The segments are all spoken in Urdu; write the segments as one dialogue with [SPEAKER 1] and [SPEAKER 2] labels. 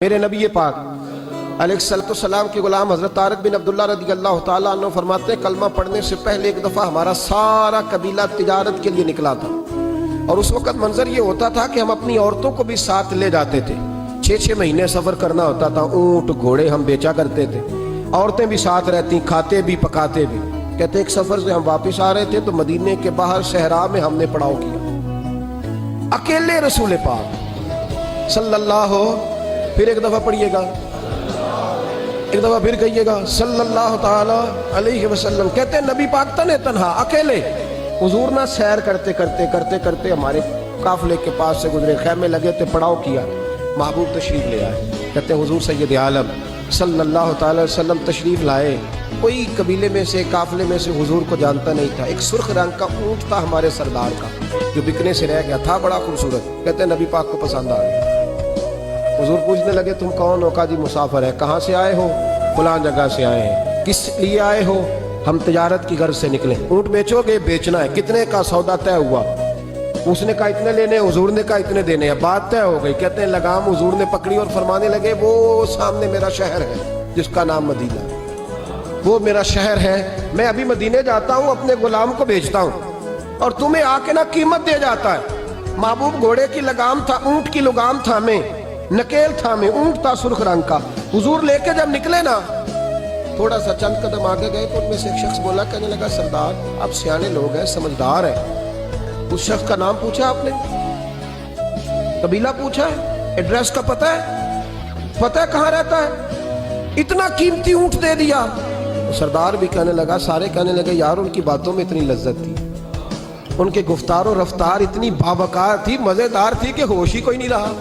[SPEAKER 1] میرے نبی پاک علیہ السلام کے غلام حضرت طارق بن عبداللہ رضی اللہ تعالیٰ عنہ فرماتے ہیں کلمہ پڑھنے سے پہلے ایک دفعہ ہمارا سارا قبیلہ تجارت کے لیے نکلا تھا، اور اس وقت منظر یہ ہوتا تھا کہ ہم اپنی عورتوں کو بھی ساتھ لے جاتے تھے۔ 6 مہینے سفر کرنا ہوتا تھا، اونٹ گھوڑے ہم بیچا کرتے تھے، عورتیں بھی ساتھ رہتی، کھاتے بھی پکاتے بھی۔ کہتے ایک سفر سے ہم واپس آ رہے تھے تو مدینے کے باہر صحرا میں ہم نے پڑاؤ کیا، اکیلے رسول پاک صلی اللہ پھر ایک دفعہ پڑھیے گا، ایک دفعہ پھر کہیے گا صلی اللہ تعالی علیہ وسلم۔ کہتے ہیں نبی پاک تنہا اکیلے حضور نہ سیر کرتے ہمارے قافلے کے پاس سے گزرے، خیمے لگے تھے، پڑاؤ کیا، محبوب تشریف لے آئے۔ کہتے ہیں حضور سید عالم صلی اللہ تعالی وسلم تشریف لائے، کوئی قبیلے میں سے قافلے میں سے حضور کو جانتا نہیں تھا۔ ایک سرخ رنگ کا اونٹ تھا ہمارے سردار کا جو بکنے سے رہ گیا تھا، بڑا خوبصورت۔ کہتے ہیں نبی پاک کو پسند آ گیا۔ حضور پوچھنے لگے تم کون ہو؟ کہا جی مسافر ہے۔ کہاں سے آئے ہو؟ فلاں جگہ سے آئے ہیں۔ کس لیے آئے ہو؟ ہم تجارت کی غرض سے نکلے۔ اونٹ بیچو گے؟ بیچنا ہے۔ کتنے کا؟ سودا طے ہوا۔ اس نے کہا اتنے لینے، حضور نے کہا اتنے دینے ہیں، بات طے ہو گئی۔ کہتے ہیں لگام حضور نے پکڑی اور فرمانے لگے وہ سامنے میرا شہر ہے جس کا نام مدینہ، وہ میرا شہر ہے، میں ابھی مدینے جاتا ہوں، اپنے غلام کو بیچتا ہوں اور تمہیں آ کے نہ قیمت دے جاتا ہے۔ محبوب گھوڑے کی لگام تھا، اونٹ کی لگام تھا، میں نکیل تھا، میں اونٹ تھا سرخ رنگ کا۔ حضور لے کے جب نکلے نا، تھوڑا سا چند قدم آگے گئے تو ان میں سے ایک شخص بولا، کہنے لگا سردار آپ سیانے لوگ ہیں، سمجھدار ہیں، اس شخص کا نام پوچھا آپ نے؟ قبیلہ پوچھا ہے؟ ایڈریس کا پتہ ہے؟ پتہ ہے کہاں رہتا ہے؟ اتنا قیمتی اونٹ دے دیا۔ سردار بھی کہنے لگا، سارے کہنے لگے یار ان کی باتوں میں اتنی لذت تھی، ان کے گفتار و رفتار اتنی باوقار تھی، مزیدار تھی کہ ہوش ہی کوئی نہیں رہا۔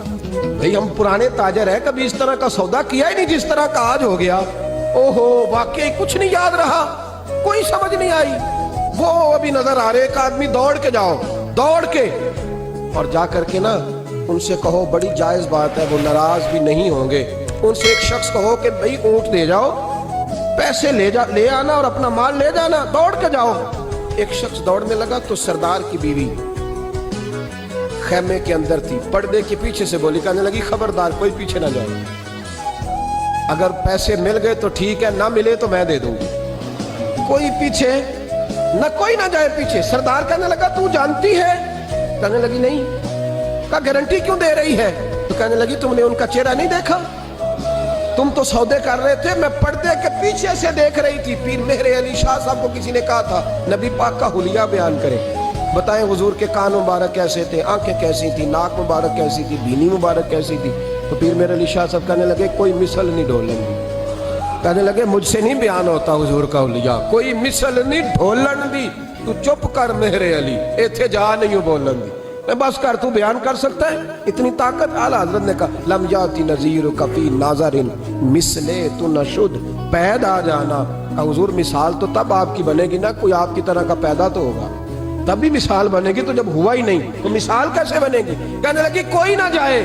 [SPEAKER 1] بھئی ہم پرانے تاجر ہیں، کبھی اس طرح کا سودا کیا ہی نہیں جس طرح کا آج ہو گیا۔ اوہو واقعی کچھ نہیں یاد رہا، کوئی سمجھ نہیں آئی۔ وہ ابھی نظر آ رہے، ایک آدمی دوڑ کے جاؤ، دوڑ کے اور جا کر کے نا ان سے کہو بڑی جائز بات ہے، وہ ناراض بھی نہیں ہوں گے۔ ان سے ایک شخص کہو کہ بھئی اونٹ دے جاؤ، پیسے لے آنا اور اپنا مال لے جانا، دوڑ کے جاؤ۔ ایک شخص دوڑنے لگا تو سردار کی بیوی خیمے کے اندر تھی، پردے کے پیچھے سے بولی، کہنے لگی خبردار کوئی پیچھے نہ جائے، اگر پیسے مل گئے تو ٹھیک ہے، نہ ملے تو میں دے دوں گی، کوئی پیچھے نہ، کوئی نہ جائے پیچھے۔ سردار کہنے لگا تو جانتی ہے؟ کہنے لگی نہیں۔ کہا گارنٹی کیوں دے رہی ہے؟ تو کہنے لگی تم نے ان کا چہرہ نہیں دیکھا؟ تم تو سودے کر رہے تھے، میں پردے کے پیچھے سے دیکھ رہی تھی۔ پیر مہر علی شاہ صاحب کو کسی نے کہا تھا نبی پاک کا حلیہ بیان کرے، بتائیں حضور کے کان مبارک کیسے تھے، آنکھیں کیسی تھی، ناک مبارک کیسی تھی، بینی مبارک کیسی تھی۔ تو پیر مہر علی شاہ صاحب کہنے لگے کوئی مثل نہیں ڈھولن دی، کہنے لگے مجھ سے نہیں بیان ہوتا حضور کا حلیہ، کوئی مثل نہیں ڈھولن دی، تو چپ کر مہر علی، ایتھے جا نہیں بولن دی، میں بس کر، تو بیان کر سکتا ہے؟ اتنی طاقت۔ اعلیٰ حضرت نے کہا لم یاتی نذیرک فی ناظر مثلے تو نشد، پیدا جانا۔ حضور مثال تو تب آپ کی بنے گی نا، کوئی آپ کی طرح کا پیدا تو ہوگا، تب بھی مثال بنے گی، تو جب ہوا ہی نہیں تو مثال کیسے بنے گی؟ کہنے لگی کوئی نہ جائے،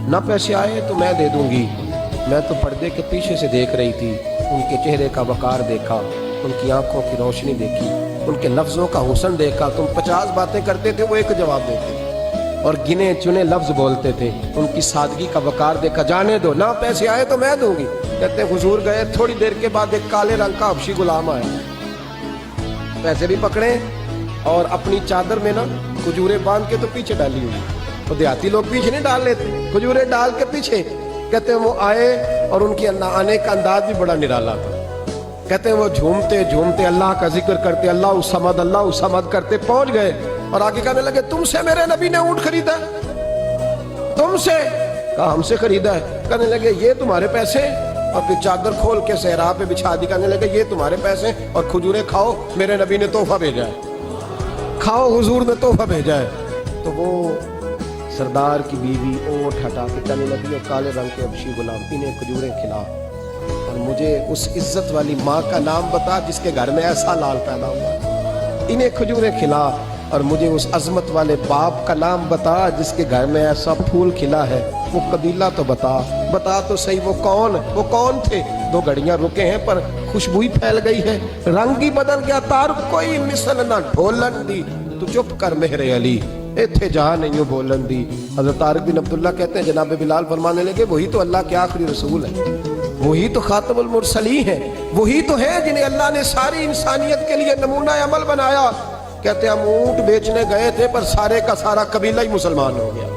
[SPEAKER 1] نہ پیسے آئے تو میں دے دوں گی۔ میں تو پردے کے پیچھے سے دیکھ رہی تھی، ان کے چہرے کا وقار دیکھا، ان کی آنکھوں کی روشنی دیکھی، ان کے لفظوں کا حسن دیکھا۔ تم 50 باتیں کرتے تھے، وہ ایک جواب دیتے تھے اور گنے چنے لفظ بولتے تھے، ان کی سادگی کا وقار دیکھا۔ جانے دو، نہ پیسے آئے تو میں دوں گی۔ کہتے ہیں حضور گئے، تھوڑی دیر کے بعد ایک کالے رنگ کا حبشی غلام آیا، پیسے بھی پکڑے اور اپنی چادر میں نا کھجورے باندھ کے تو پیچھے ڈالی ہوئی، تو دیہاتی لوگ پیچھے نہیں ڈال لیتے، کھجورے ڈال کے پیچھے۔ کہتے ہیں وہ آئے اور ان کی آنے کا انداز بھی بڑا نرالا تھا۔ کہتے ہیں وہ جھومتے جھومتے اللہ کا ذکر کرتے، اللہ الصمد کرتے پہنچ گئے اور آگے کہنے لگے تم سے میرے نبی نے اونٹ خریدا؟ تم سے؟ کہا ہم سے خریدا ہے۔ کہنے لگے یہ تمہارے پیسے؟ اور پھر چادر کھول کے صحرا پہ بچھا دی، کہنے لگے یہ تمہارے پیسے اور کھجورے کھاؤ، میرے نبی نے تحفہ بھیجا ہے، کھاؤ، حضور نے تحفہ بھیجا ہے۔ تو وہ سردار کی بیوی اونٹ ہٹا کے کہنے لگی اور کالے رنگ کے حبشی غلام انہیں کھجورے کھلا اور مجھے اس عزت والی ماں کا نام بتا جس کے گھر میں ایسا لال پیدا ہوا، انہیں کھجورے کھلا اور مجھے اس عظمت والے باپ کا نام بتا جس کے گھر میں ایسا پھول کھلا ہے، وہ قبیلہ تو بتا تو صحیح، وہ کون تھے؟ 2 گھڑیاں رکے ہیں پر خوشبو ہی پھیل گئی ہے، رنگ ہی بدل گیا، تار کوئی مثل نہ ڈھولن دی، تو چپ کر مہر علی، ایتھے جہاں نہیں ہو بولن دی۔ حضرت طارق بن عبداللہ کہتے ہیں جناب بلال فرمانے لگے وہی تو اللہ کے آخری رسول ہے، وہی تو خاتم المرسلین ہیں، وہی تو ہے جنہیں اللہ نے ساری انسانیت کے لیے نمونہ عمل بنایا۔ کہتے ہیں ہم اونٹ بیچنے گئے تھے پر سارے کا سارا قبیلہ ہی مسلمان ہو گیا۔